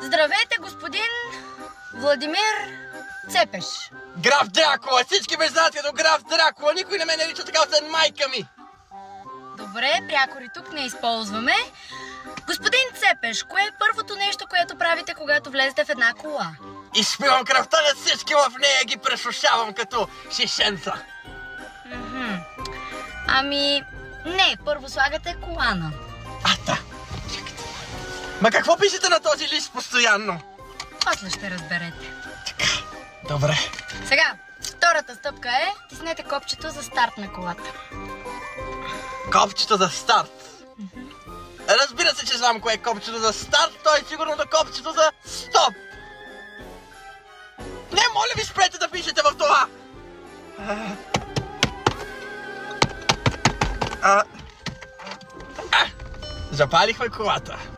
Здравейте, господин Владимир Цепеш. Граф Дракула! Всички ме знаят като граф Дракула! Никой не ме нарича така освен майка ми! Добре, прякори тук не използваме. Господин Цепеш, кое е първото нещо, което правите, когато влезете в една кола? Изпивам кръвта на всички в нея и ги пресушавам като шишенца. Ами, не, първо слагате колана. Да. Чакайте. Ма какво пишете на този лист постоянно? После ще разберете. Така, добре. Сега, втората стъпка е тиснете копчето за старт на колата. Копчето за старт. Разбира се, че знам кое е копчето за старт, то е сигурно до копчето за стоп. Не, моля ви, спрете да пишете в това. Запалихме колата.